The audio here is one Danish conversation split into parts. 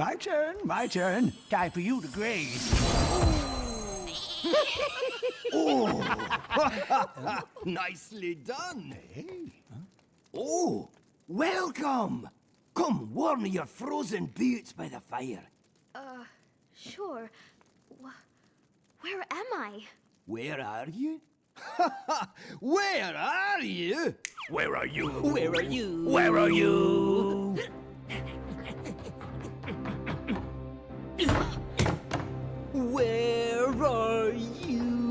My turn. Time for you to graze. Oh! Nicely done. Hey. Oh, welcome. Come, warm your frozen boots by the fire. Sure. Where am I? Where are you? Where are you? Where are you? Where are you? Where are you? Where are you?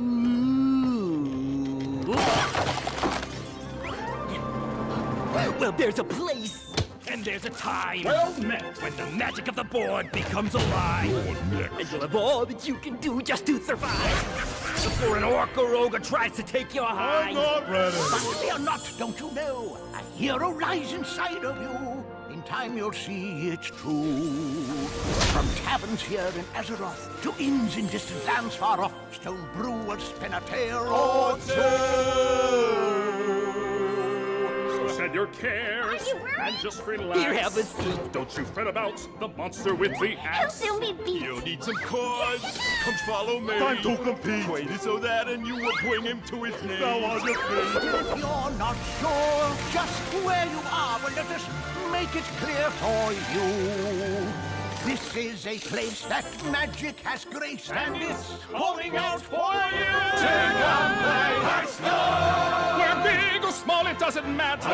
Well, there's a place. And there's a time. Well met. When the magic of the board becomes alive. And you'll have all that you can do just to survive. Before an orc or ogre tries to take your hide. I'm not ready. But fear not, don't you know? A hero lies inside of you. In time you'll see it's true. From taverns here in Azeroth to inns in distant lands far off, Stone Brew will spin a tale or two. Shed your cares and just relax. Here, have a seat. Don't you fret about the monster with the He'll axe. soon be beat. You'll need some cards. Come follow me. Time to compete. Wait this or that, and you will bring him to his name. Now on your feet. If you're not sure just where you are, well, let us make it clear for you. This is a place that magic has graced, and it's Calling out for you. Take on play. We're big or small, it doesn't matter.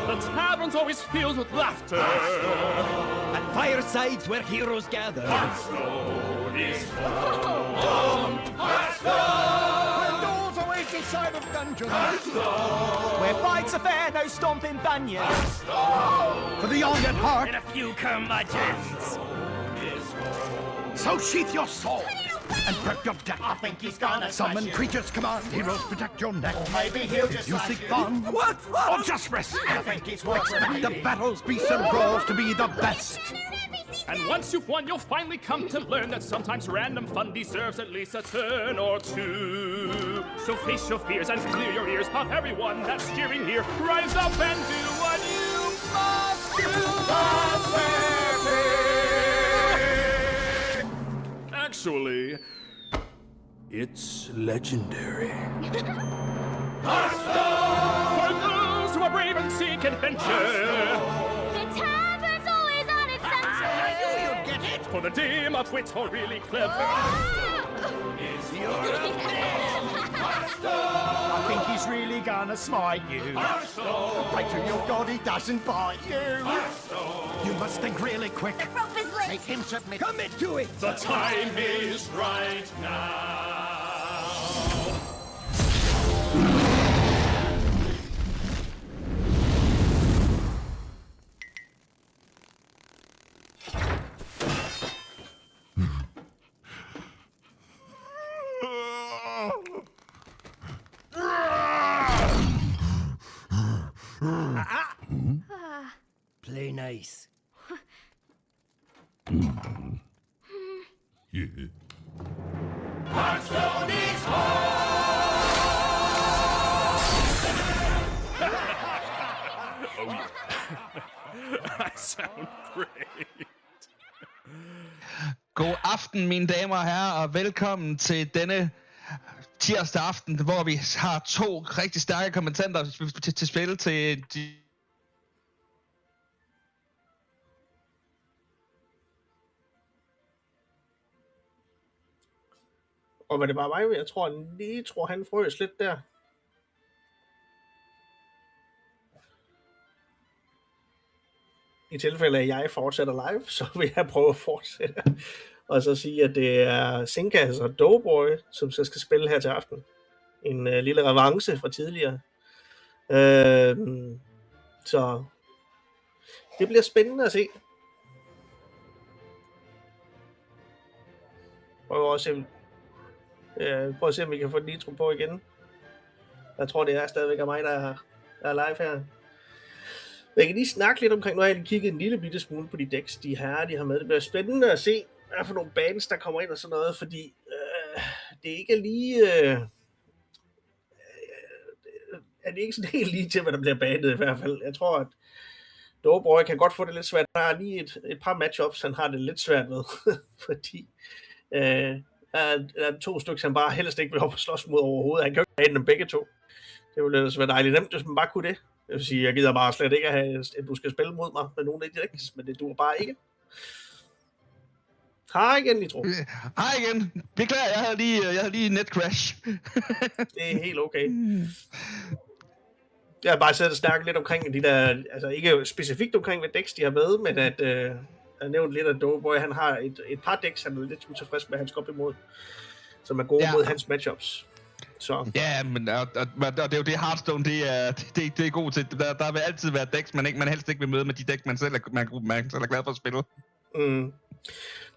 The tavern's always filled with laughter. At firesides where heroes gather. Hearthstone is where doors await inside of dungeons. Where fights are fair, no stomping banyans. For the young at heart, And a few curmudgeons. so sheath your sword and prep your deck. I think he's gonna Summon smash you. creatures command, heroes protect your neck. Maybe he'll just You smash seek you. fun, What fun? or just rest. I think he's worth Expect the battles, beasts, and brawls to be the best. And once you've won, you'll finally come to learn that sometimes random fun deserves at least a turn or two. So face your fears and clear your ears of everyone that's cheering here. Rise up and do what you must do. Actually, it's legendary. For those who are brave and seek adventure. The tavern's always on its center. Get it? For the dim of wit or really clever. I think he's really gonna smite you. Right to your god, he doesn't bite you. You must think really quick. Rope is lit. Make him submit. Commit to it. The time is right now. Play nice. I sound great. God aften, mine damer og herrer, og velkommen til denne tirsdag aften, hvor vi har to rigtig stærke kommentator til spil til de... Og var det bare mig? Jeg tror han frøs lidt der. I tilfælde af, at jeg fortsætter live, så vil jeg prøve at fortsætte. Og så sige, at det er Sinkas og Doughboy, som så skal spille her til aften. En lille revanche fra tidligere. Så det bliver spændende at se. Prøv at se, om vi kan få Nitro på igen. Jeg tror, det er stadigvæk af mig, der er live her. Jeg kan lige snakke lidt omkring, nu har jeg lige kigget en lille bitte smule på de decks, de har med. Det bliver spændende at se, hvad for nogle bands, der kommer ind og sådan noget, fordi det er ikke lige... er det ikke sådan helt lige til, hvad der bliver banet i hvert fald. Jeg tror, at Doughboy kan godt få det lidt svært. Der er lige et par matchups, han har det lidt svært med, fordi der er 2 stykker, han bare helst ikke vil op og slås mod overhovedet. Han kan jo ikke have dem begge 2. Det ville ellers være dejligt nemt, hvis man bare kunne det. Jeg vil sige, jeg gider bare slet ikke have, at du skal spille mod mig med nogle af de decks, men det duer bare ikke. Hej igen, Nitro. Hej igen. Beklager, jeg havde lige net crash. Det er helt okay. Jeg har bare siddet og snakket lidt omkring de der, altså ikke specifikt omkring, hvad decks de har med, men at jeg har nævnt lidt, at Doughboy, han har et par decks, han er lidt utilfreds med, at han skal op imod, som er gode mod hans matchups. Så. Ja, men og det er jo det, Hearthstone det er god til. Der vil altid være decks, man helst ikke vil møde med de decks, man selv er glad for at spille. Mm.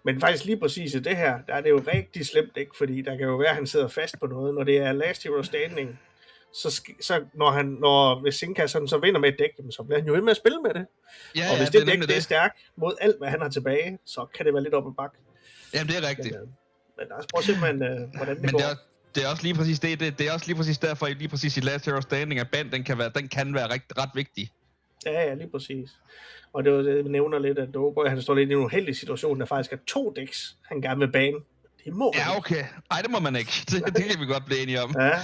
Men faktisk lige præcis i det her, der er det jo rigtig slemt, ikke? Fordi der kan jo være, at han sidder fast på noget. Når det er Last Hero Standing, så hvis Sinkas så vinder med et dæk, så bliver han jo ved med at spille med det. Ja, og hvis det dæk det er stærkt mod alt, hvad han har tilbage, så kan det være lidt op ad bakke. Jamen, det er rigtigt. Men lad os prøve simpelthen, hvordan det går. Det er også lige præcis det er også lige præcis derfor, lige præcis i Last Hero Standing, at band, den kan være ret vigtig. Ja, lige præcis. Og det var det, jeg nævner lidt, at Doughboy, han står lidt i en uheldig situation, der faktisk er 2 decks, han gerne vil bane. Det må ja, okay. Ej, det må man ikke. Det kan vi godt blive enige om. Ja.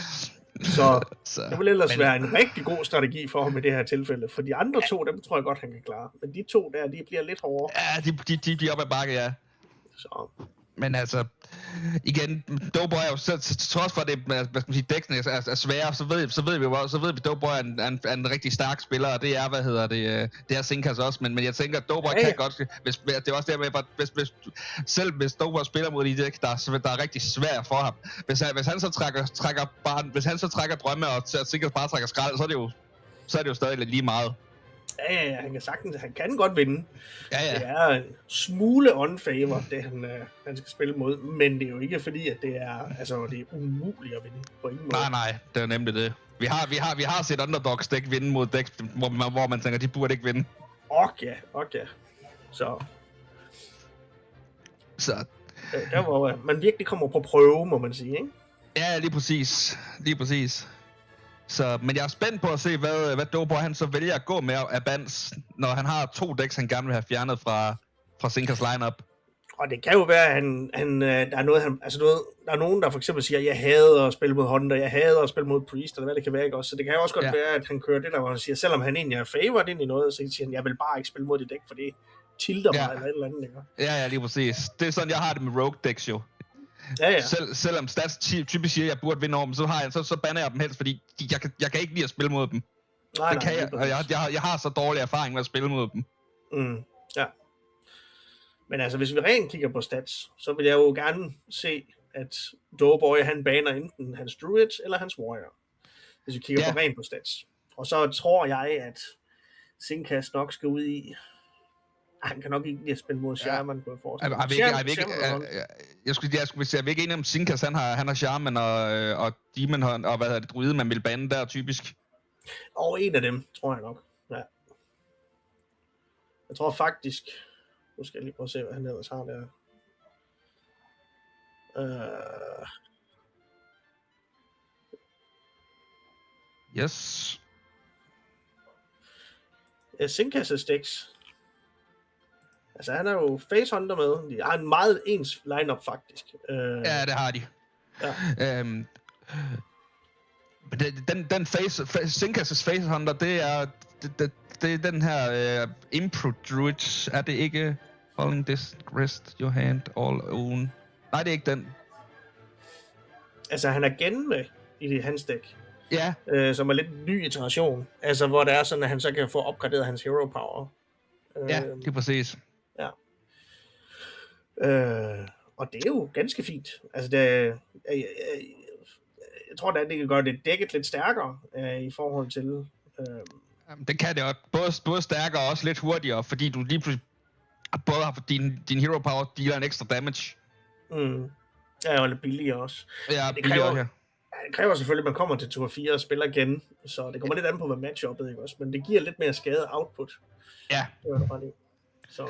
Så det vil ellers være en rigtig god strategi for ham i det her tilfælde. For de andre 2, dem tror jeg godt, han kan klare. Men de 2 der, de bliver lidt hårdere. Ja, de bliver op ad bakke, ja. Så. Men altså, igen, Doughboy er jo trods for det, hvad skal man sige, dækken er svære, så ved vi at Doughboy er en rigtig stærk spiller, og det er, det er Sinkas også, men jeg tænker, at Doughboy kan godt, det er også der med, selv hvis Doughboy spiller mod de dæk, der er rigtig svært for ham, hvis han så trækker drømme, og Sinkas bare trækker skrald, så er det jo stadig lidt lige meget. Ja, han kan godt vinde. Ja. Det er en smule on-favor, det han skal spille mod, men det er jo ikke fordi, at det er umuligt at vinde på ingen måde. Nej, det er nemlig det. Vi har set underdogs dæk vinde mod dæk, hvor man tænker, de burde ikke vinde. Okay. Så. Der hvor man virkelig kommer på prøve, må man sige, ikke? Ja, lige præcis. Så, men jeg er spændt på at se, hvad Doughboy han så vælger at gå med af bands, når han har 2 decks, han gerne vil have fjernet fra Sinkas lineup. Og det kan jo være, at der er noget, der er nogen, der for eksempel siger, jeg hader at spille mod Hunter, jeg hader at spille mod Priest, eller hvad det kan være, ikke også? Så det kan jo også godt være, at han kører det der, hvor han siger, selvom han egentlig er favored ind i noget, så siger han, jeg vil bare ikke spille mod det dæk, for det tilter mig, eller et eller andet, ikke? Ja, lige præcis. Det er sådan, jeg har det med Rogue decks jo. Ja. Selvom stats typisk siger, at jeg burde vinde over dem, så banner jeg dem helst, fordi jeg kan ikke lide at spille mod dem. Det kan jeg, og jeg har så dårlig erfaring med at spille mod dem. Ja. Men altså, hvis vi rent kigger på stats, så vil jeg jo gerne se, at Doughboy, han baner enten hans Druid eller hans Warrior. Hvis vi kigger på rent på stats. Og så tror jeg, at Sinkas nok skal ud i... Han kan nok ikke lide at spille mod Shaman, kunne jeg forestille mig. Jeg skulle sige, at vi ikke enige om Sinkas, han har Shaman og Demon og Druide, man vil bande der typisk. Og en af dem, tror jeg nok. Ja. Jeg tror faktisk... Nu skal jeg lige prøve at se, hvad han ellers har der. Yes. Sinkas' decks. Altså, han er jo Face Hunter med. De har en meget ens lineup faktisk. Ja, det har de. Ja. Den Sinkas' Face Hunter, det er den her Impro Druid. Er det ikke Falling Disc, Rest Your Hand, All Own? Nej, det er ikke den. Altså, han er gen med i hans dæk. Ja. Som er lidt en ny iteration. Altså, hvor det er sådan, at han så kan få opgraderet hans hero power. Ja, det er præcis. Ja. Og det er jo ganske fint. Altså, jeg tror da, det kan gøre det dækket lidt stærkere i forhold til... Det kan det også. Både stærkere og også lidt hurtigere, fordi du lige pludselig både har din hero power dealer en ekstra damage. Ja, og lidt billigere også. Ja, billigere her. Det kræver selvfølgelig, at man kommer til tur 4 og spiller igen, så det kommer lidt an på, hvad matchuppet, ikke også? Men det giver lidt mere skade output. Ja. Det var det bare lige. Så.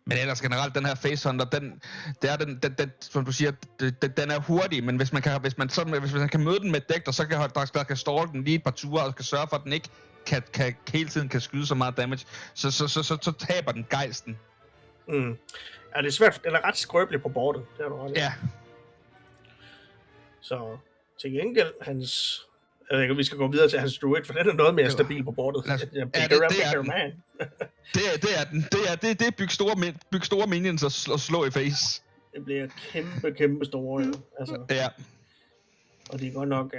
Men ellers generelt, den her Face Hunter, den, som du siger, den er hurtig, men hvis man kan møde den med et dæk, og så kan ståle den lige et par ture, og skal sørge for, at den ikke hele tiden kan skyde så meget damage, så taber den gejsten. Ja, det er svært. Den er ret skrøbelig på bordet. Det er du ret i. Ja. Så til gengæld, hans... Jeg ved ikke, om vi skal gå videre til hans druid, for den er noget mere stabil på bordet. Det er den. Det er bygge store minions og slå i face. Det bliver kæmpe store, jo. Altså, Ja. og det er godt nok...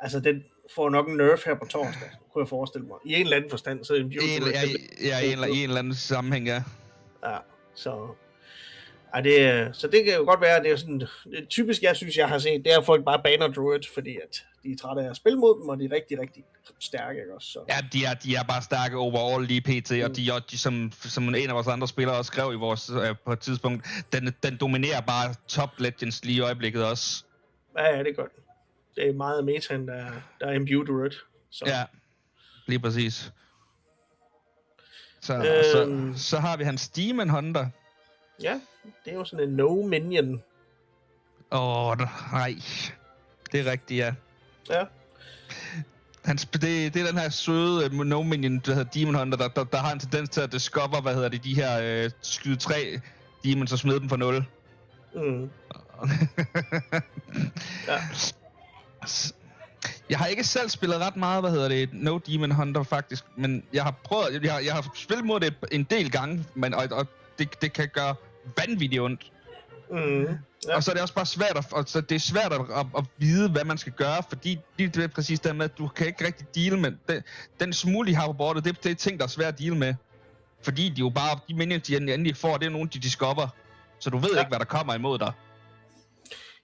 altså, den får nok en nerf her på torsdag, kunne jeg forestille mig. I en eller anden forstand, så er en beauty. I en eller anden sammenhæng, ja. Ja, så... så det kan jo godt være, at det er sådan... Det typisk, jeg synes, jeg har set, det er, at folk bare baner druid, fordi at de er trætte af at spille mod dem, og de er rigtig, rigtig stærke, ikke også? Så. Ja, de er bare stærke overall lige pt, og de som en af vores andre spillere også skrev i vores, på et tidspunkt, den dominerer bare top legends lige i øjeblikket også. Ja, det er godt. Det er meget metaen, der er imbued druid. Så. Ja, lige præcis. Så har vi hans Demon Hunter. Ja, det er jo sådan en no-minion. Nej. Det er rigtigt, ja. Ja. Det er den her søde no-minion, der hedder Demon Hunter, der har en tendens til at discover, de her skyde 3 demons og smide dem for 0. Ja. Jeg har ikke selv spillet ret meget, No Demon Hunter faktisk, men jeg har prøvet, jeg har spillet mod det en del gange, men og det kan gøre vanvittigt ondt. Ja. Og så er det også bare svært at vide, hvad man skal gøre, fordi det er præcis det med, at du kan ikke rigtig deal med den smule, de har på bordet, det er ting, der er svært at deal med. Fordi de jo bare, de minions, de endelig får, det er nogen, de discover. Så du ved ikke, hvad der kommer imod dig.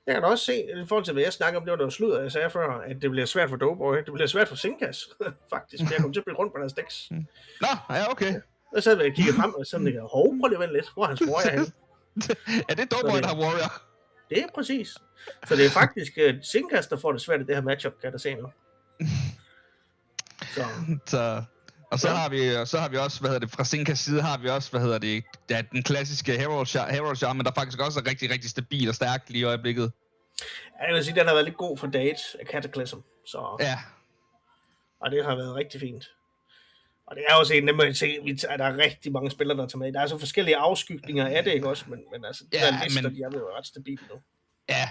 Jeg kan også se, i forhold til hvad jeg snakker om, det var der sludder, jeg sagde før, at det bliver svært for Doughboy. Det bliver svært for Sinkas, faktisk. Jeg kommer til at blive rundt på deres dæks. Nå, ja, okay. Og så vil jeg kigge frem, og sådan, prøv lige at vente lidt. Hvor er hans warrior henne? Er det Doughboy, der har warrior? Det er præcis. Så det er faktisk Sinkas, der får det svært i det her matchup, kan jeg da se nu. Og så har vi også, fra Sinkas side har vi også, den klassiske Herald Shaman, der faktisk også er rigtig, rigtig stabil og stærk lige i øjeblikket. Ja, jeg vil sige, den har været lidt god for date af Cataclysm. Så. Ja. Og det har været rigtig fint. Og det er også en, at der er rigtig mange spillere, der tager med. Der er så forskellige afskygninger af det, ikke også? Men altså, de der lister, de er jo ret stabile nu. Ja.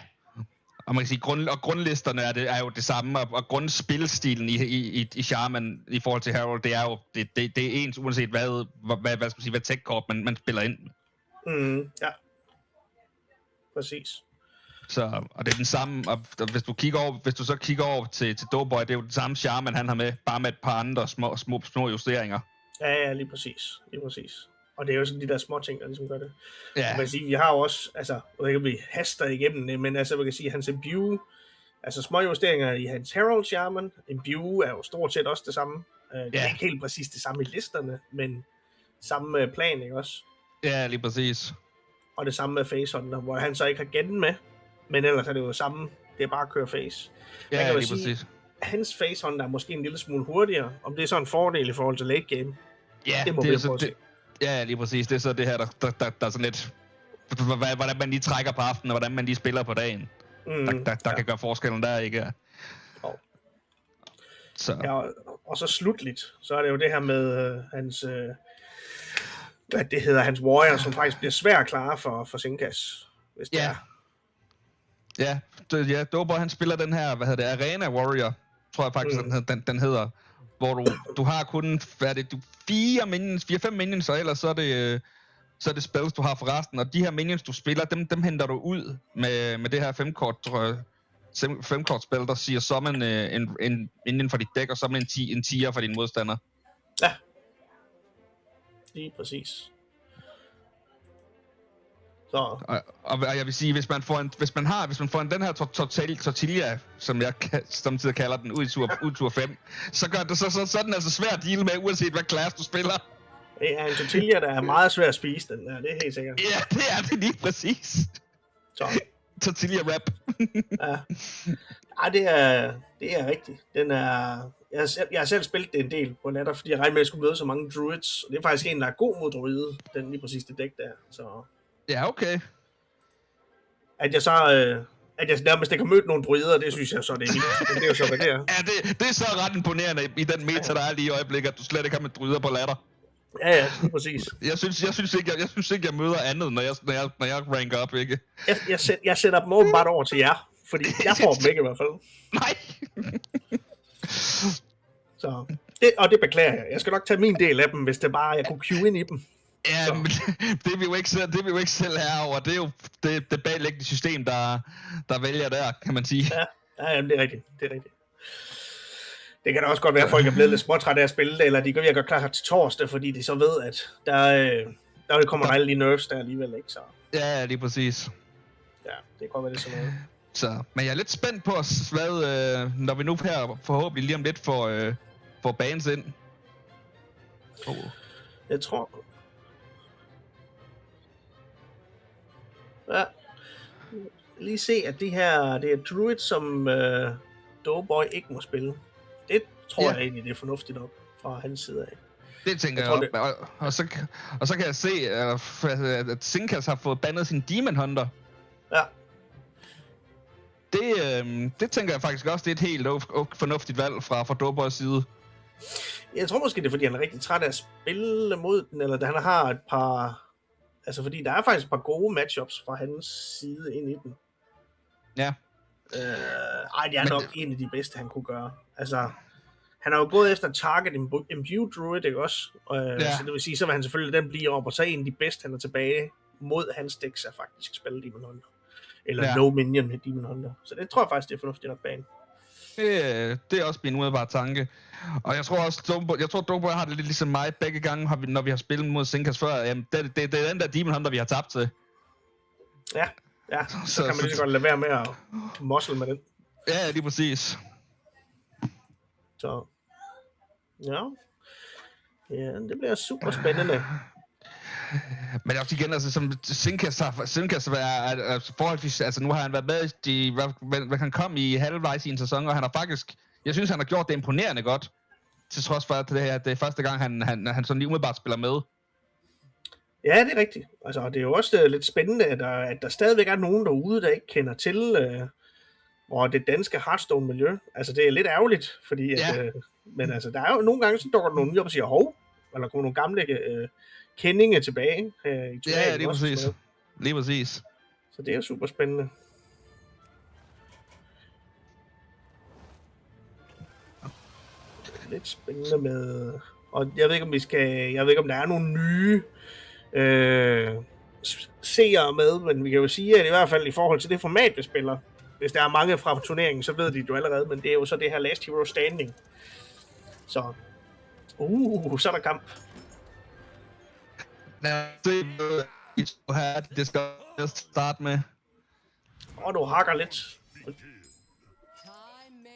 Og man kan sige, grundlisterne er jo det samme, og grundspilstilen i Shaman i forhold til Herald, det er jo det er ens, uanset hvad tech-kort man spiller ind. Ja. Præcis. Så, og det er den samme, og hvis du så kigger over til Doughboy, det er jo den samme Shaman, han har med, bare med et par andre små justeringer. Ja, lige præcis. Og det er jo sådan de der små ting, der ligesom gør det. Ja. Man kan sige, vi har jo også, altså, jeg ved ikke, om vi haster igennem det, men altså, man kan sige, hans imbue, altså små justeringer i hans Herald Shaman, imbue er jo stort set også det samme. Det er ikke helt præcis det samme i listerne, men samme plan, ikke også? Ja, lige præcis. Og det samme med Facehunter, hvor han så ikke har gen med, men ellers er det jo samme, det er bare at køre face. Ja, lige præcis. Hans Facehunter er måske en lille smule hurtigere, om det er så en fordel i forhold til late game. Ja, det må vi prøve at se. Ja, lige præcis. Det er så det her, der er sådan lidt, hvordan man lige trækker på aftenen, og hvordan man lige spiller på dagen. Der kan gøre forskellen der, ikke? Så. Ja, og så slutligt, så er det jo det her med hans, hvad det hedder, hans warrior, som faktisk bliver svær at klare for Sinkas, hvis det er. Ja, Doughboy, han spiller den her, Arena Warrior, tror jeg faktisk, den hedder, hvor du har kun 4-5 minions, og ellers så er det spells, du har for resten, og de her minions, du spiller, dem henter du ud med det her 5-kort spil, der siger summon en minion for dit dæk, og summon en tier for din modstander. Ja. Lige præcis. Så. Og jeg vil sige, hvis man får den her tortilla, som jeg samtidig kalder den, ud tur 5, så er den altså svær at deal med, uanset hvad klasse du spiller. Det er en tortilla, der er meget svær at spise, den der, det er helt sikkert. Ja, det er det lige præcis. Så. Tortilla wrap. Ja. Ej, det er rigtigt. Den er... Jeg har selv spillet det en del på natter, fordi jeg regnede med, at jeg skulle møde så mange druids. Og det er faktisk en, der er god mod druide, den lige præcis det dæk der. Så... Ja, okay. At jeg så at jeg nærmest ikke har mødt nogle druider, det synes jeg så, det er vildt. Men det er jo så, hvad det er. Ja, det er så ret imponerende i den meta, der er lige i øjeblikket, at du slet ikke har med druider på ladder. Ja, præcis. Jeg synes ikke, jeg møder andet, når jeg ranker op, ikke? Jeg sætter dem åbenbart over til jer, fordi jeg får dem ikke i hvert fald. Nej! Så, det beklager jeg. Jeg skal nok tage min del af dem, hvis det bare jeg kunne queue ind i dem. Ja, men det er vi jo ikke selv herover. Det er jo det baglæggende system, der vælger der, kan man sige. Ja, jamen, det er rigtigt. Det kan da også godt være, at folk er blevet lidt småtrætte af at spille det, eller de kan gøre klar til torsdag, fordi de så ved, at der kommer alle de nerfs der alligevel, ikke? Så. Ja, lige præcis. Ja, det kan godt være, det sådan noget. Så, men jeg er lidt spændt på, når vi nu her forhåbentlig lige om lidt får bands ind. Jeg tror... Ja. Lige se, at det er Druid, som Doughboy ikke må spille. Det tror jeg egentlig, det er fornuftigt nok fra hans side af. Det tænker jeg også. Og så kan jeg se, at Zinkas har fået bandet sin Demon Hunter. Ja. Det tænker jeg faktisk også, det er et helt fornuftigt valg fra Doughboys side. Jeg tror måske, det er, fordi han er rigtig træt af at spille mod den, eller han har et par... Altså, fordi der er faktisk et par gode matchups fra hans side ind i den. Ja. Det er nok en af de bedste, han kunne gøre. Altså, han har jo gået efter Target Imbue Druid, ikke også? Så det vil sige, så vil han selvfølgelig den blive op, og så en af de bedste, han er tilbage mod hans decks, er faktisk spille Demon Hunter. Eller No Minion med Demon Hunter. Så det tror jeg faktisk, det er fornuftigt nok bane. Det er også min umiddelbare tanke. Og jeg tror også, Doughboy har det lidt ligesom mig begge gange, når vi har spillet mod Zinkas før. Jamen, det er den der Demon Hunter, vi har tabt til. Ja, så kan man lige så godt lade være med at muscle med den. Ja, lige præcis. Så, ja, det bliver super spændende. Men også igen, altså, som Zinkas er forholdsvis, altså nu har han været med han kom i halvvejs i en sæson, og han har faktisk, jeg synes, han har gjort det imponerende godt, til trods for, at det er første gang, han sådan lige umiddelbart spiller med. Ja, det er rigtigt. Altså, det er jo også lidt spændende, at der stadigvæk er nogen derude, der ikke kender til hvor det danske Hearthstone-miljø. Altså, det er lidt ærgerligt, fordi men altså, der er jo nogle gange, så dukker der nogen ud og siger, hov, eller kommer nogle gamle kendinge tilbage. I ja, lige præcis. Lige præcis. Så det er super spændende. Lidt spændende med... Og jeg ved ikke, om der er nogle nye seere med, men vi kan jo sige, at i hvert fald i forhold til det format, vi spiller, hvis der er mange fra turneringen, så ved de jo allerede, men det er jo så det her Last Hero Standing. Så... så er der kamp. Det skal jeg starte med. Du hakker lidt.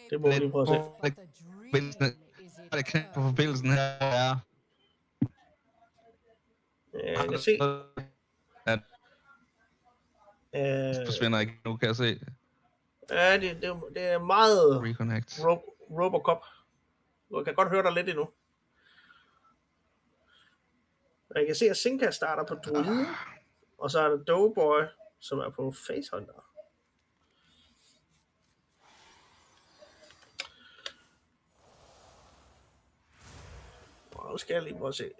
Det må vi lige prøve at se. Det knæk på forbindelsen her. Jeg kan se. Det forsvinder ikke nu, kan jeg se. Ja, det er meget Reconnect. Robocop. Jeg kan godt høre dig lidt endnu. Jeg kan se, at Zinka starter på Druid, og så er der Doughboy, som er på Facehunter. Nu skal jeg lige prøve at se.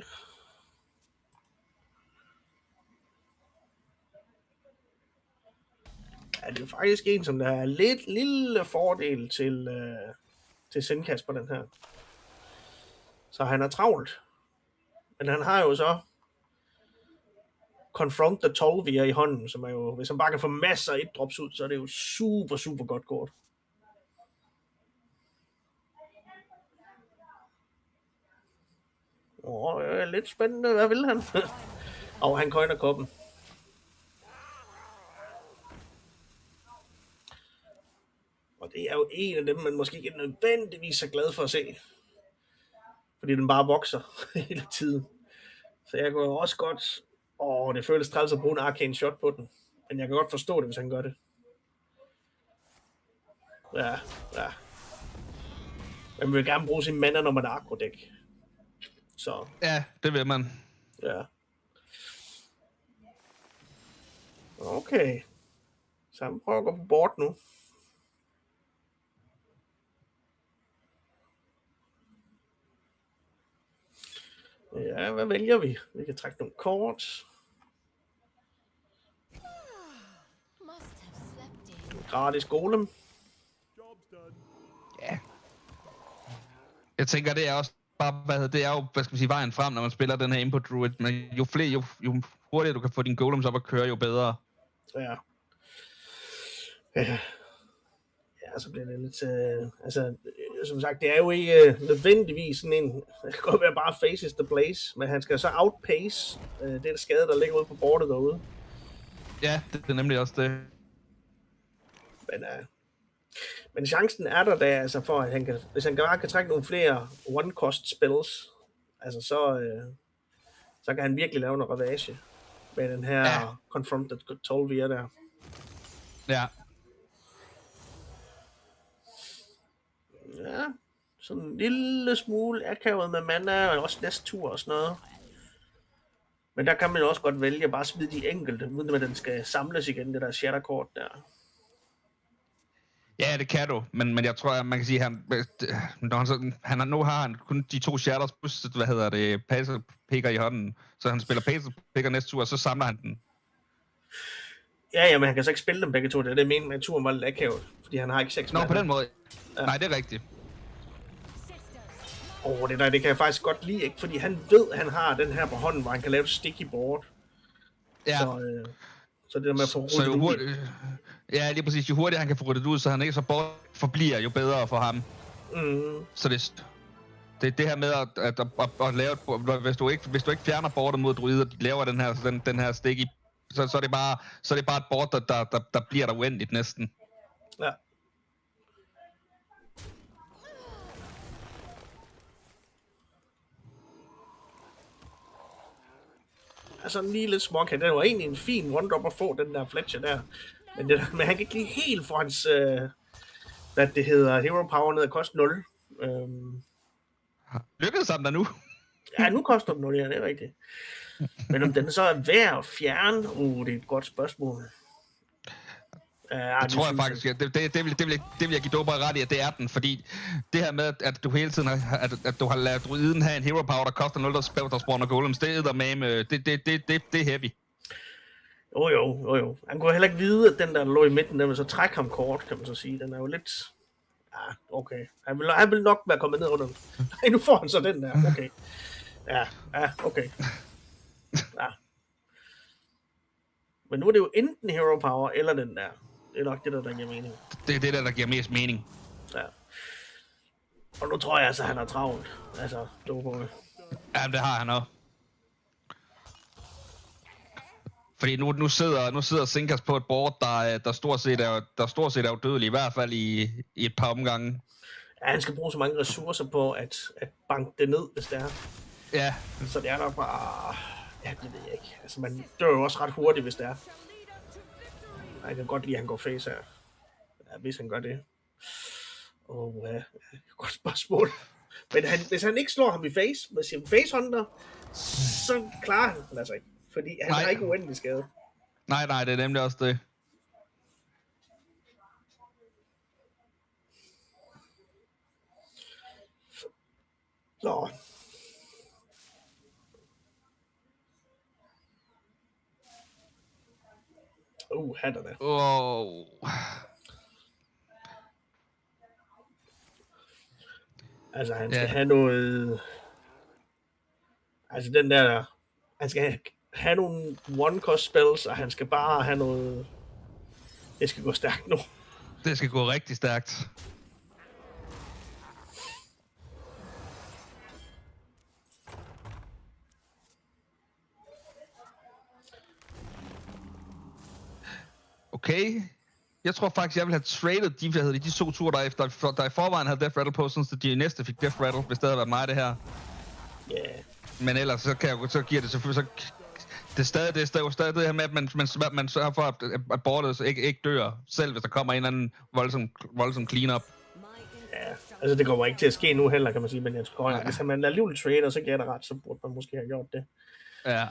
Ja, det er faktisk en, som der er lidt lille fordel til Zinkas på den her. Så han er travlt. Men han har jo så Confront the Tolvir i hånden, som er jo, hvis han bare kan få masser af et drops ud, så er det jo super, super godt kort. Det er lidt spændende. Hvad vil han? Han køjner koppen. Og det er jo en af dem, man måske ikke nødvendigvis er glad for at se. Fordi den bare vokser hele tiden. Så jeg kan jo også godt... det føles træls at bruge en arcane shot på den. Men jeg kan godt forstå det, hvis han gør det. Ja. Man vil gerne bruge sin mana, når man er agro-dæk. Så... Ja, det vil man. Ja. Okay. Så han prøver at gå på board nu. Ja, hvad vælger vi? Vi kan trække nogle kort. Must have slept in. Gratis golem. Ja. Jeg tænker, det er også bare, det er jo, hvad skal man sige, vejen frem, når man spiller den her input druid. Men jo hurtigere du kan få dine golems op at køre, jo bedre. Ja. Ja, så bliver det lidt... som sagt, det er jo ikke nødvendigvis sådan en... Det kan godt være bare faces the place, men han skal så outpace det skade, der ligger ude på bordet derude. Ja, det er nemlig også det. Men chancen er der altså for, at han kan... Hvis han bare kan trække nogle flere one-cost spells, altså så kan han virkelig lave en ravage med den her Confronted 12 via der. Ja. Ja, sådan en lille smule akavet med mana, og også næste tur og sådan noget. Men der kan man jo også godt vælge at bare smide de enkelte, uden at den skal samles igen, det der shatterkort der. Ja, det kan du, men jeg tror, at man kan sige, at nu har han kun de 2 shatters plus, Pacer Picker i hånden. Så han spiller Pacer Picker næste tur, og så samler han den. Ja, men han kan så ikke spille dem begge to. Det er det, jeg mener med, at turen var lidt akavet, fordi han har ikke 6 på den måde. Ja. Nej, det er rigtigt. Det kan jeg faktisk godt lide, ikke? Fordi han ved, at han har den her på hånden, hvor han kan lave et sticky board. Ja. Så det der med at få ryddet ud. Ja, lige præcis. Jo hurtigere han kan få ryddet ud, så han ikke så bort forbliver, jo bedre for ham. Mm. Så det her med at lave hvis du ikke fjerner bordet mod druider, de laver den her sticky, så er det bare et board, der bliver der uendeligt næsten. Ja. Altså en lille småkat. Det var egentlig en fin one-drop at få, den der Fletcher der. Men han kan ikke lige helt få hans, hvad det hedder, hero power ned at koste 0. Lykkedes ham der nu? Ja, nu koster den 0, ja, det er rigtigt. Men om den så er værd at fjerne, det er et godt spørgsmål. Det tror jeg faktisk, det vil jeg give Dober ret i, at det er den, fordi det her med, at du hele tiden at du har ladet druiden have en hero power, der koster 0, der spawner golems, det er heavy. Jo. Han kunne heller ikke vide, at den der lå i midten, der vil så trække ham kort, kan man så sige. Den er jo lidt... Ja, okay. Han vil nok være kommet ned under den. Nej, nu får han så den der. Okay. Ja, okay. Ja. Men nu er det jo enten hero power, eller den der. Det er nok det, der giver mening. Det er det, der giver mest mening. Ja. Og nu tror jeg altså, han har travlt. Altså, Dober. Ja, det har han også. Fordi nu sidder Sinkers på et board, der stort set er udødelig, i hvert fald i et par omgange. Ja, han skal bruge så mange ressourcer på at banke det ned, hvis det er. Ja. Så det er nok bare... Ja, det ved jeg ikke. Altså, man dør jo også ret hurtigt, hvis det er. Jeg kan godt lide, at han går face her. Ja, hvis han gør det. Ja, godt spørgsmål. Men hvis han ikke slår ham i face med sin facehunter, så klarer han den altså ikke. Fordi han har ikke uendelig skade. Nej, det er nemlig også det. Så. Hatter det. Altså, han skal have noget... Altså, den der... Han skal have nogle one-cost spells, og han skal bare have noget... Det skal gå stærkt nu. Det skal gå rigtig stærkt. Okay. Jeg tror faktisk, jeg vil have traded de 2 ture derefter, der i forvejen havde Death Rattle på, så de næste fik Death Rattle, hvis det havde været mig, det her. Ja. Yeah. Men ellers så giver det selvfølgelig det er stadig det her med, at man sørger for, at boardet ikke dør, selv hvis der kommer en eller anden voldsom clean-up. Ja, altså det kommer ikke til at ske nu heller, kan man sige, men jeg tror, hvis man er alligevel trader, så giver det ret, så burde man måske have gjort det. Ja.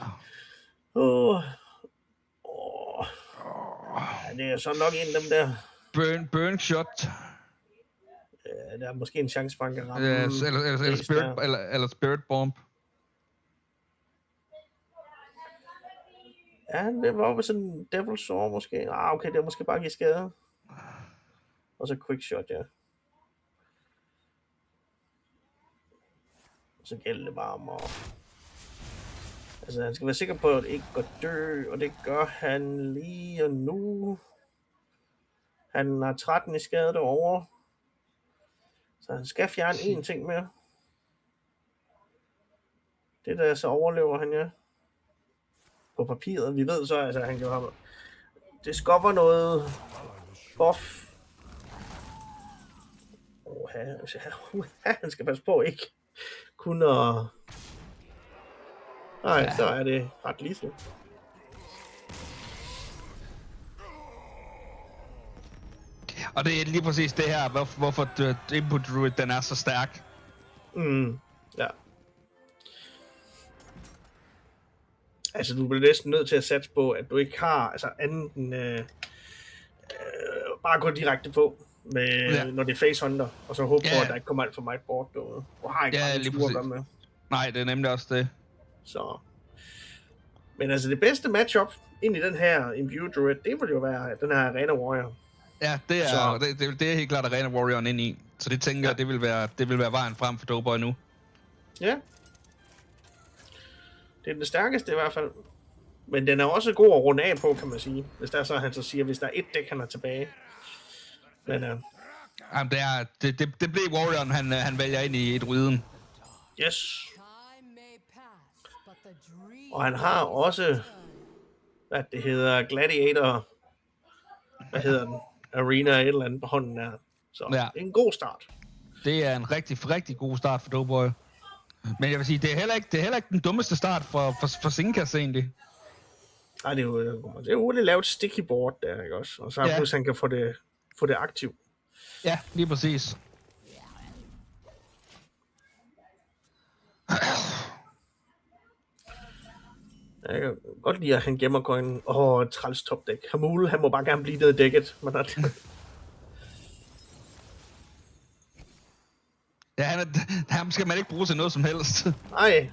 Ja, det er så nok en af dem der. Burn shot. Ja, der er måske en chance for, at han kan ramme. Eller spirit bomb. Ja, det var sådan en Devil's Saw måske. Okay, det er måske bare give skade. Og så quick shot, ja. Og så gælder det bare om at... Altså, han skal være sikker på, at det ikke går dø, og det gør han lige og nu. Han har 13 i skade derovre. Så han skal fjerne én ting mere. Det der, så overlever han, ja. På papiret. Vi ved så, altså, han kan have... Det skubber noget buff. Han skal passe på ikke kun at... Nej, så er det ret lige så. Og det er lige præcis det her, hvorfor Input Druid den er så stærk. Ja. Altså, du bliver næsten nødt til at satse på, at du ikke har altså andet end bare gå direkte på, med, når det er facehunter, og så håbe på, at der ikke kommer alt for meget bort derude. Du har ikke mange ture at gøre med. Nej, det er nemlig også det. Så. Men altså, det bedste matchup ind i den her Imbued Druid, det vil jo være den her Arena Warrior. Ja, det er, det er helt klart Arena Warrior'en ind i. Så det tænker jeg, det vil være vejen frem for Doughboy nu. Ja. Det er den stærkeste i hvert fald. Men den er også god at runde af på, kan man sige. Hvis der er så, han så siger, hvis der er et dæk, han er tilbage. Men jamen, det blev Warrior'en, han vælger ind i druiden. Yes. Og han har også, hvad det hedder, Gladiator, hvad hedder den? Arena et eller andet på hånden der. Så det er en god start. Det er en rigtig, rigtig god start for Doughboy. Men jeg vil sige, det er heller ikke den dummeste start for Zinkas egentlig. Nej, det er jo hurtigt lavet sticky board der, ikke også? Og så hvis han kan få det aktivt. Ja, lige præcis. Jeg kan godt lide, at han gemmer coin. Træls topdæk. Hamul, han må bare gerne blive det dækket. Ja, ham skal man ikke bruge til noget som helst. Nej.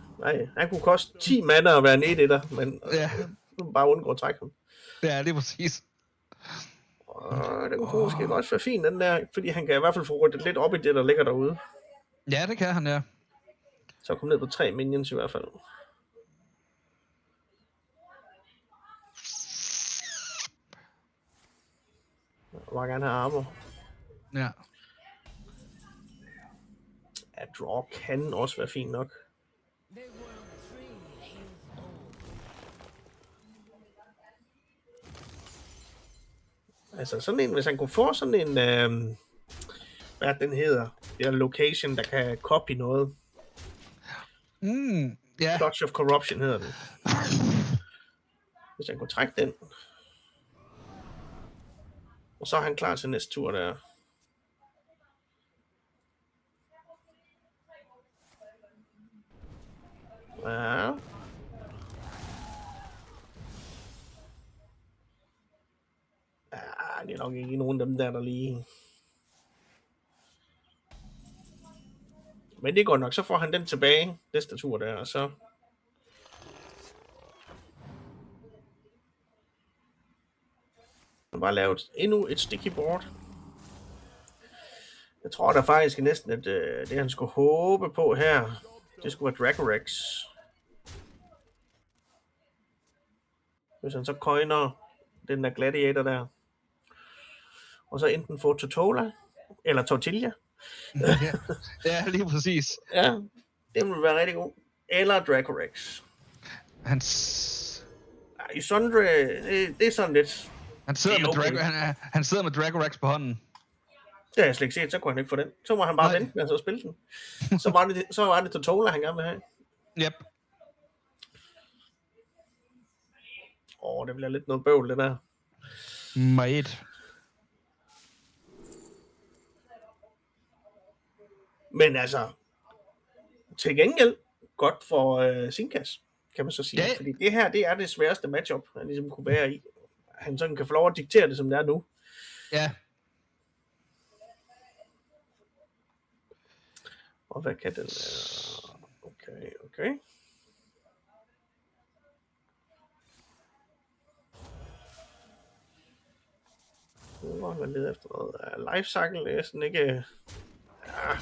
Han kunne koste 10 mana at være en 1-1'er, men nu bare undgå at trække ham. Ja, lige præcis. Det kunne måske godt være fint, den der, fordi han kan i hvert fald få ryddet lidt op i det, der ligger derude. Ja, det kan han, ja. Så kom ned på 3 minions i hvert fald. Jeg vil bare gerne have armor. Ja. Ja, draw kan også være fint nok. Altså sådan en, hvis han kunne få sådan en, hvad den hedder, det er location, der kan copy noget. Ja. Clutch of Corruption hedder den. Hvis han kunne trække den. Og så er han klar til næste tur der. Ja. Det er nok ikke nogen af dem der lige... Men det går nok, så får han den tilbage næste tur der, og så... Han bare lavet endnu et sticky board. Jeg tror da faktisk næsten, at det han skulle håbe på her, det skulle være Dracorex. Hvis han så coiner den der Gladiator der. Og så enten få Totola, eller Tortilla. Ja, lige præcis. Ja, det vil være rigtig god. Eller Dracorex. I Sundre, det er sådan lidt... Han sidder med Dracorex på hånden. Det har jeg slet ikke set, så kunne han ikke få den. Så må han bare vente med at så spille den. Så var det Totola, han gerne vil have. Yep. Det bliver lidt noget bøvl, det der. Meget. Men altså, til gengæld godt for Zinkas, kan man så sige. Ja. Fordi det her, det er det sværeste matchup, han ligesom kunne være i. han sådan kan få lov at diktere det, som det er nu. Ja. Og hvad kan den? Okay. Nu var man lede efter noget. Life cycle er sådan ikke... Ja.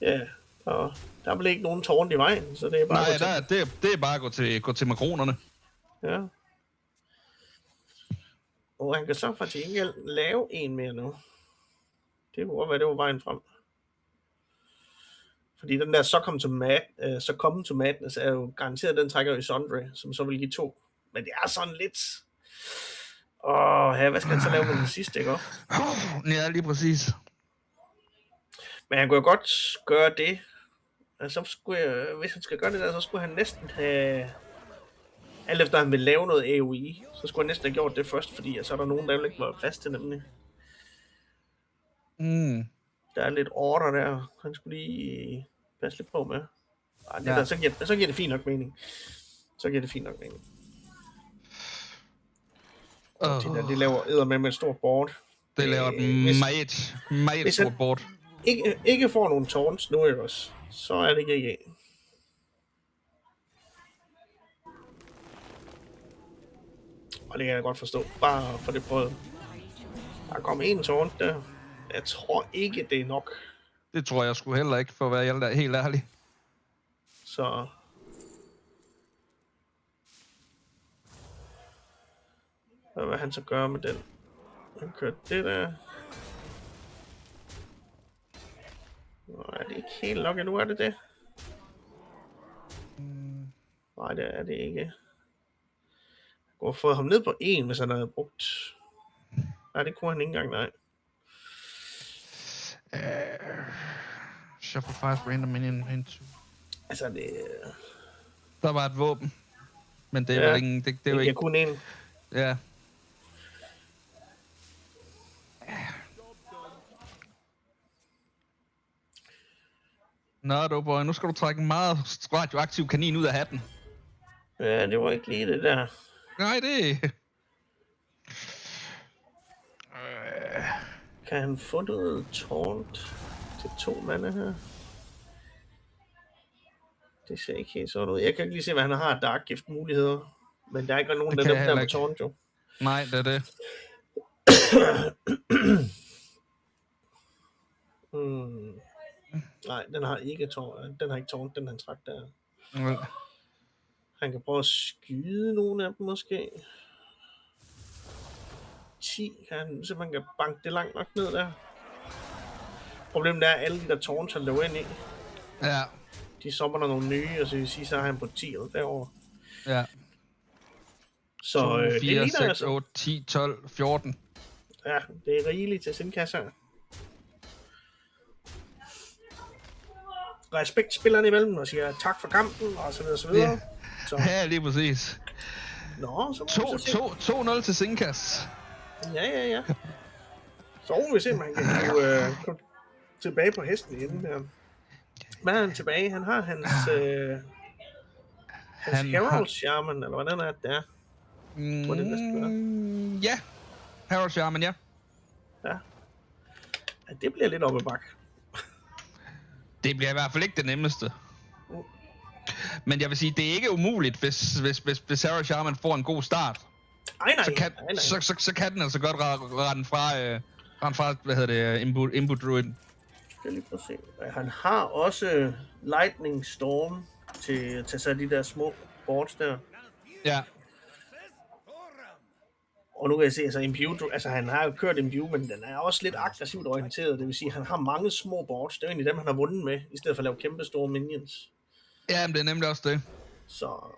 Ja, og der er vel ikke nogen tårn i vejen, så det er bare... Nej, det er bare at gå til makronerne. Ja. Og han kan så faktisk ikke lave en mere nu. Det kunne godt være, det var vejen frem. Fordi den der så come to madness er jo garanteret, den trækker i Sundry, som så vil give 2. Men det er sådan lidt... hvad skal han så lave med den sidste, ikke? Ja, lige præcis. Men han kunne jo godt gøre det. Altså, hvis han skal gøre det der, så skulle han næsten have... Alt efter han vil lave noget AOE, så skulle han næsten have gjort det først, fordi så er der nogen, der vil ikke være plads til nemlig. Der er lidt order der, han skulle lige passe lidt på med. Ej, det der, så giver det fint nok mening. De laver eddermame med et stort board. Det laver et meget stort board. Ikke får nogen tårns nu, ikke også? Så er det ikke. Og det kan jeg godt forstå. Bare for det prøvet. Der kommer en tårn der. Jeg tror ikke, det er nok. Det tror jeg sgu heller ikke, for at være helt ærlig. Så... Hvad vil han så gøre med den? Han kørte det der. Nå, er det ikke helt nok endnu, er det det? Nej, det er det ikke. Jeg kunne have fået ham ned på 1, hvis han havde brugt... Nej, det kunne han ikke engang, nej. Shuffle 5 random minion into... Altså, det... Der var et våben. Men det er vel ingen... Det er jo ikke... kun en. Ja. Nå, boy, nu skal du trække en meget radioaktiv kanin ud af hatten. Ja, det var ikke lige det der. Nej, det... Kan han få noget taunt til 2 mande her? Det ser ikke helt sådan ud. Jeg kan ikke lige se, hvad han har af Dark Gift muligheder. Men der er ikke nogen, der der med taunt, jo. Nej, det er det. Nej, den har ikke taunt. Den har ikke taunt, den han trak der. Mm. Han kan prøve at skyde nogle af dem måske. 10 kan han simpelthen kan banke det langt nok ned der. Problemet er, at alle de der tårns, han løber ind i, Ja. de sommer der nogle nye, og så vil sige, så er han på 10 derovre. Ja. Så 2, 4, det ligner 6, altså. 8, 10, 12, 14. Ja, det er rigeligt til sin kasse. Respekt spillerne imellem og siger tak for kampen og så videre, så videre. Ja. Så. Ja, lige præcis. Nå, så må vi se. 2-0 til Zinkas. Ja. Så må vi se, om han kan komme tilbage på hesten inden der. Hvad er han tilbage? Han har hans Herald Shaman, eller hvordan er det der? Hvor det næsten er. Ja, Herald Shaman, ja. Ja, det bliver lidt oppe bak. Det bliver i hvert fald ikke det nemmeste. Men jeg vil sige, det er ikke umuligt, hvis Herald Shaman får en god start. Nej. Så kan den altså godt rende fra hvad hedder det, Imbu Druid. Skal lige prøve at se. Han har også Lightning Storm til så de der små boards der. Ja. Og nu kan jeg se, altså han har jo kørt Imbue, men den er også lidt aggressivt orienteret. Det vil sige, at han har mange små boards. Det er jo egentlig dem, han har vundet med, i stedet for at lave kæmpe store minions. Ja, men det er nemlig også det. Så...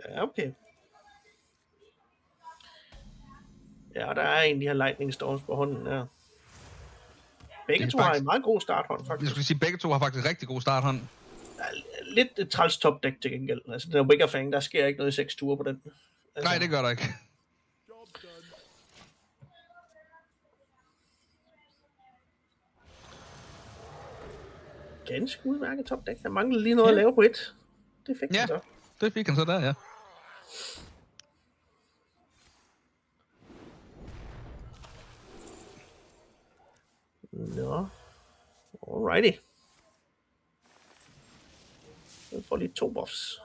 Ja, okay. Ja, der er en af de her Lightning Storms på hånden der. Begge to har en meget god starthånd, faktisk. Jeg skulle sige, begge to har faktisk rigtig god starthånd. Lidt et træls topdæk til gengæld. Altså, den er Wigger Fang, der sker ikke noget i 6 ture på den. Altså, Nej, det gør der ikke. ganske udmærket topdæk. Han manglede lige noget at lave på et. Det fik han så. Det fik han så der, ja. Nå. Alrighty. Jeg får lige 2 buffs.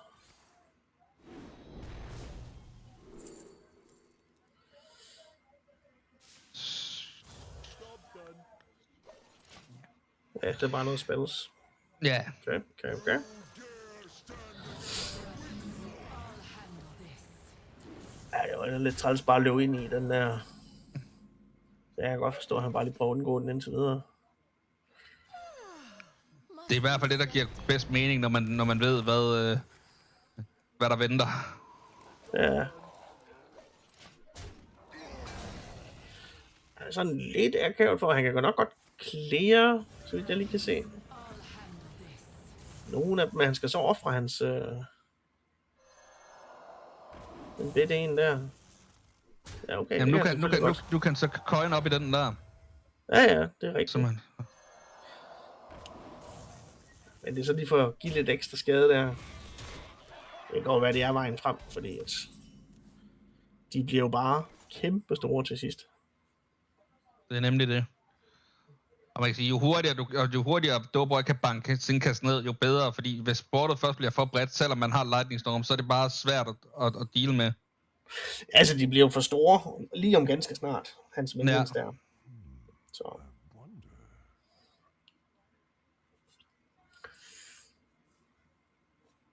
Ja, det er bare noget spilles. Ja. Okay. Ja, det var lidt træls bare at løbe ind i den der. Så jeg kan godt forstå, at han bare lige prøver at undgå den indtil videre. Det er i hvert fald det, der giver bedst mening, når man ved, hvad der venter. Ja. Han er sådan lidt akavet for, at han kan nok godt clear, så vidt jeg lige kan se. Nogle af dem, han skal så ofre hans... den bedte en der. Ja, okay. Jamen, nu kan så coin op i den der. Ja, det er rigtigt. Simpelthen. Men det er så lige for at give lidt ekstra skade der. Det kan godt være, det er vejen frem, fordi at de bliver jo bare kæmpe store til sidst. Det er nemlig det. Og man kan sige, jo hurtigere Doughboy kan banke Zinkas ned, jo bedre, fordi hvis bordet først bliver for bredt, selvom man har Lightning Storm, så er det bare svært at deal med. Altså, de bliver jo for store lige om ganske snart, hans minions der. Så.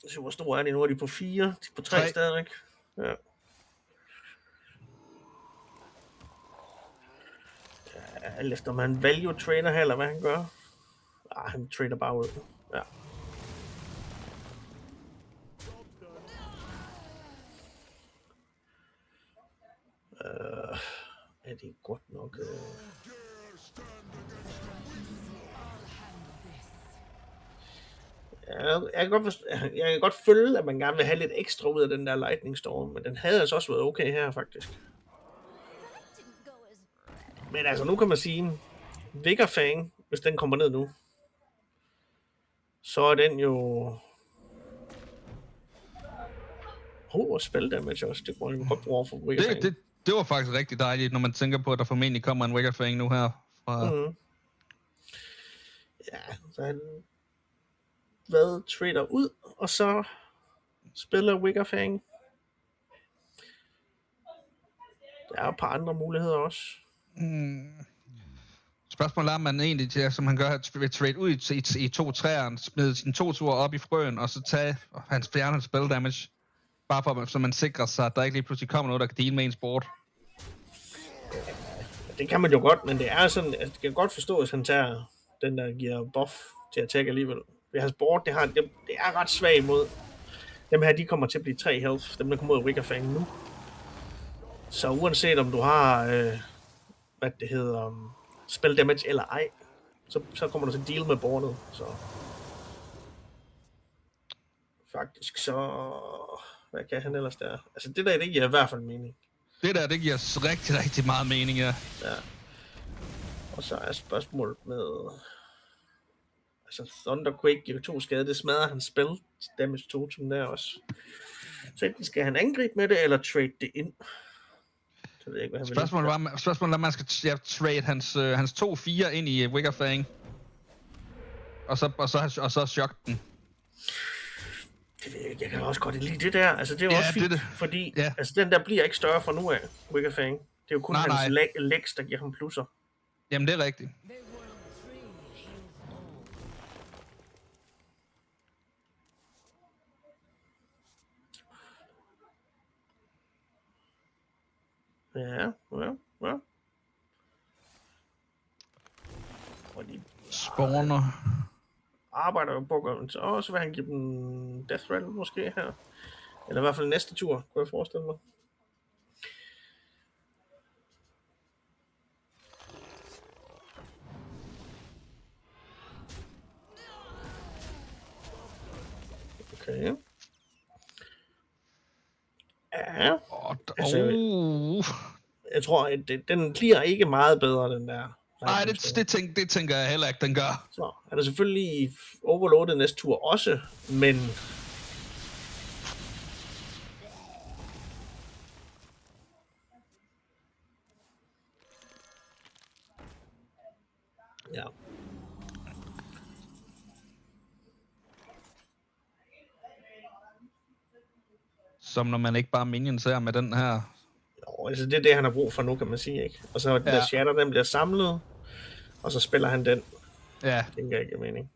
Så hvor store er de nu? Er de på 4? De er på 3 stadigvæk? Ja. Alt efter om han value trader her, eller hvad han gør. Han trader bare ud. Ja. Er det godt nok? Jeg kan godt føle, at man gerne vil have lidt ekstra ud af den der Lightning Storm, men den havde altså også været okay her, faktisk. Men altså, nu kan man sige, Vigorfang, hvis den kommer ned nu, så er den jo... spell damage også, det kunne man godt bruge for Vigorfang. Det var faktisk rigtig dejligt, når man tænker på, at der formentlig kommer en Vigorfang nu her. Fra... Ja, så han trader ud, og så spiller Vigorfang. Der er et par andre muligheder også. Spørgsmålet er, om man egentlig, som han gør, vil trade ud i 2 træerne, smide sine 2 ture op i frøen, og så tage hans fjerne spell damage. Bare for, så man sikrer sig, at der ikke lige pludselig kommer noget, der kan deal med ens board. Det kan man jo godt, men det er sådan, at jeg kan godt forstå, hvis han tager den, der giver buff til at attack alligevel. Hans board, det er ret svagt mod. Dem her, de kommer til at blive 3 health, dem der kommer ud af Vigorfang nu. Så uanset om du har, hvad det hedder, spell damage eller ej, så kommer du til at deal med boardet, så... Faktisk så... Hvad kan han ellers der? Altså det der, det giver i hvert fald mening. Det giver rigtig, rigtig meget mening, ja. Og så er spørgsmålet med... Altså Thunderquake giver 2 skade, det smadrer hans spell damage totem der også. Så enten skal han angribe med det, eller trade det ind. Så ved jeg ikke, hvad han Spørgsmålet er, om man skal trade hans 2-4 ind i Vigorfang. Og så chok den. Det ved jeg ikke, jeg kan også godt lide det der. Altså det er jo også fint, fordi altså, den der bliver ikke større fra nu af, Vigorfang. Det er jo kun hans legs, der giver ham plusser. Jamen det er rigtigt. Ja. Og de spawner. Arbejder jo på at gøre, så vil han give dem Death Rattle måske her. Eller i hvert fald næste tur, kunne jeg forestille mig. Okay. Ja. Altså, jeg tror, at den bliver ikke meget bedre, den der. Nej, det tænker jeg heller ikke, den gør. Så er der selvfølgelig overloadet næste tur også, men... Ja. Som når man ikke bare minions her med den her. Jo, altså det er det, han har brug for nu, kan man sige, ikke? Og så den der shatter, den bliver samlet, og så spiller han den. Ja. Det giver ikke mening.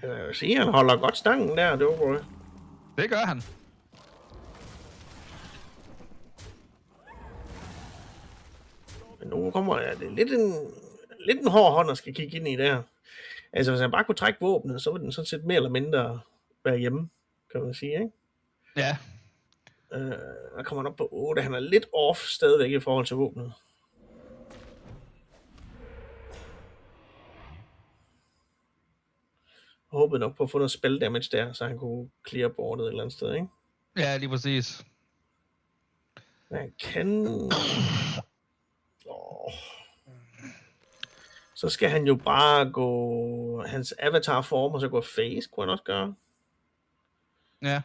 Jeg vil sige, han holder godt stangen der, det var Det gør han. Men nu kommer det lidt en hård hånd, der skal kigge ind i det her. Altså, hvis han bare kunne trække våbnet, så ville den sådan set mere eller mindre være hjemme, kan man sige, ikke? Ja. Der kommer han op på 8. Han er lidt off stadigvæk i forhold til våbnet. Jeg håbede nok på at få noget spell damage der, så han kunne clear boardet et eller andet sted, ikke? Ja, lige præcis. Men han kan... Så skal han jo bare gå... Hans avatar form, og så gå face, kunne han også gøre. Ja.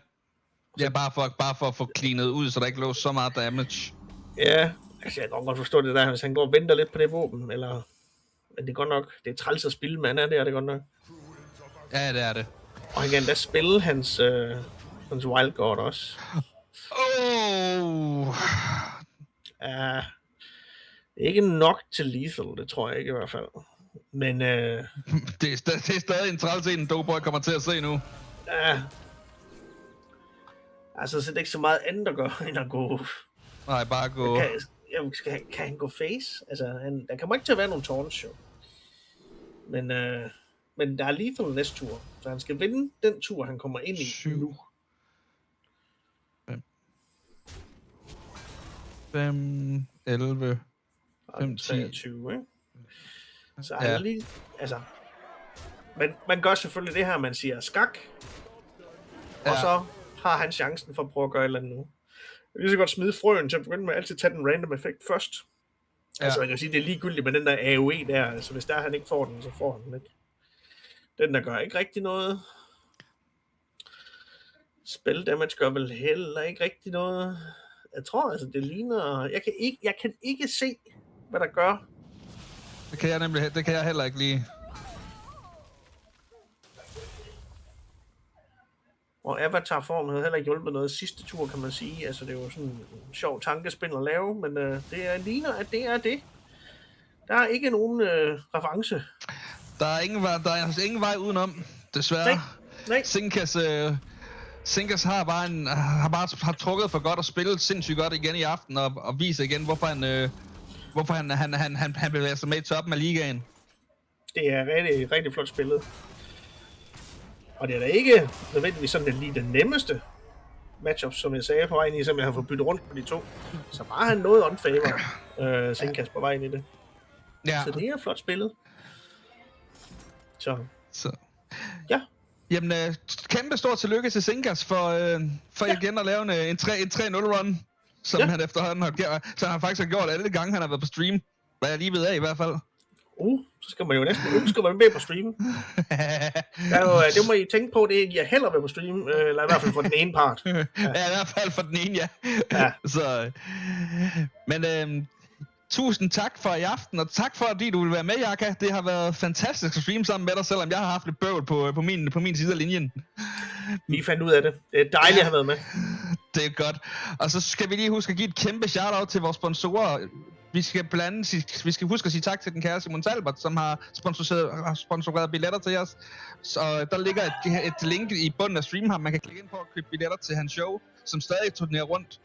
Ja, bare for at få cleanet ud, så der ikke lå så meget damage. Ja, altså jeg kan godt forstå det der, hvis han går og venter lidt på det våben, eller... Men det er godt nok, det er træls at spille mana, det er det godt nok. Ja, det er det. Og han kan endda spille hans Wild God også. Ja, det er ikke nok til lethal, det tror jeg ikke i hvert fald. Men... det er stadig en træls en, Doughboy kommer til at se nu. Ja. Altså, så det er ikke så meget andet at gøre, end at gå... Nej, bare gå... Kan han gå face? Altså, der kommer ikke til at være nogen taunts, jo. Men der er lethal næste tur, så han skal vinde den tur, han kommer ind i 7. nu. 5, 11, 5, 10. 23, ikke? Så han er lige... Altså... Men man gør selvfølgelig det her, man siger skak. Og så har han chancen for at prøve at gøre et eller andet nu. Jeg vil lige så godt smide frøen til at begynde med at altid tage den random effekt først. Ja. Altså man kan sige, det er ligegyldigt med den der AOE der. Altså hvis der han ikke får den, så får han den ikke. Den der gør ikke rigtig noget. Spell damage gør vel heller ikke rigtig noget. Jeg tror altså, det ligner... Jeg kan ikke se, hvad der gør. Det kan jeg heller ikke lige. Og avatar-formen havde heller ikke hjulpet noget sidste tur, kan man sige. Altså, det er jo sådan en sjov tankespind at lave, men det ligner, at det er det. Der er ikke nogen reference. Der er ingen vej udenom, desværre. Nej. Sinkas har bare trukket for godt og spillet sindssygt godt igen i aften, og viser igen, hvorfor han bevæger sig med i toppen af ligaen. Det er rigtig, rigtig flot spillet. Og det er da ikke nødvendigvis sådan lige den nemmeste matchup, som jeg sagde på vejen i, som jeg har fået byttet rundt på de to. Så bare han noget on favor, Sinkas på vejen i det. Ja. Så det er flot spillet. Så. Ja. Jamen, kæmpe stort tillykke til Sinkas for igen at lave en 3-0 run, som han efterhånden har gjort. Så han faktisk har gjort alle de gange, han har været på stream. Hvad jeg lige ved af i hvert fald. Så skal man jo næsten ønske at være med på stream. Det må I tænke på, det giver hellere at være på stream, eller i hvert fald for den ene part. Ja, i hvert fald for den ene, ja. Så, men tusind tak for i aften, og tak for, at du vil være med, Jaka. Det har været fantastisk at streame sammen med dig, selvom jeg har haft lidt bøvl på min side af linjen. Vi fandt ud af det. Det er dejligt at have været med. Det er godt. Og så skal vi lige huske at give et kæmpe shout-out til vores sponsorer. Vi skal huske at sige tak til den kære Simon Talbot, som har sponsoreret billetter til os. Så der ligger et link i bunden af streamen, man kan klikke ind på at købe billetter til hans show, som stadig turnerer rundt.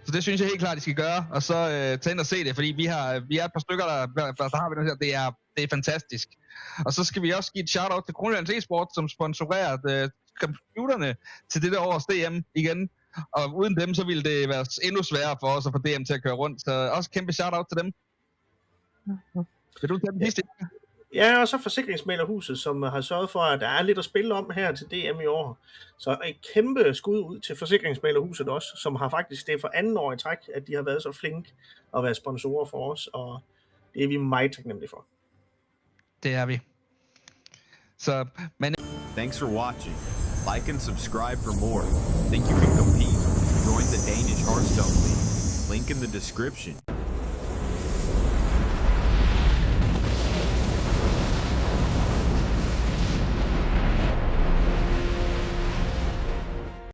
Så det synes jeg helt klart, I skal gøre, og så tage ind og se det, fordi vi er et par stykker, der har vi noget her. Det er fantastisk. Og så skal vi også give et shout-out til Kronjyllands e-sport, som sponsorerer computerne til dette års DM igen. Og uden dem, så ville det være endnu sværere for os at få DM til at køre rundt. Så også kæmpe shout-out til dem. Vil du tage den sidste? Ja, og så Forsikringsmæglerhuset, som har sørget for, at der er lidt at spille om her til DM i år. Så et kæmpe skud ud til Forsikringsmæglerhuset også, som har faktisk det for anden år i træk, at de har været så flinke at være sponsorer for os, og det er vi meget taknemmelige for. Det er vi. Så, men... Thanks for watching. Like and subscribe for more. Think you can compete? Join the Danish Hearthstone League. Link in the description.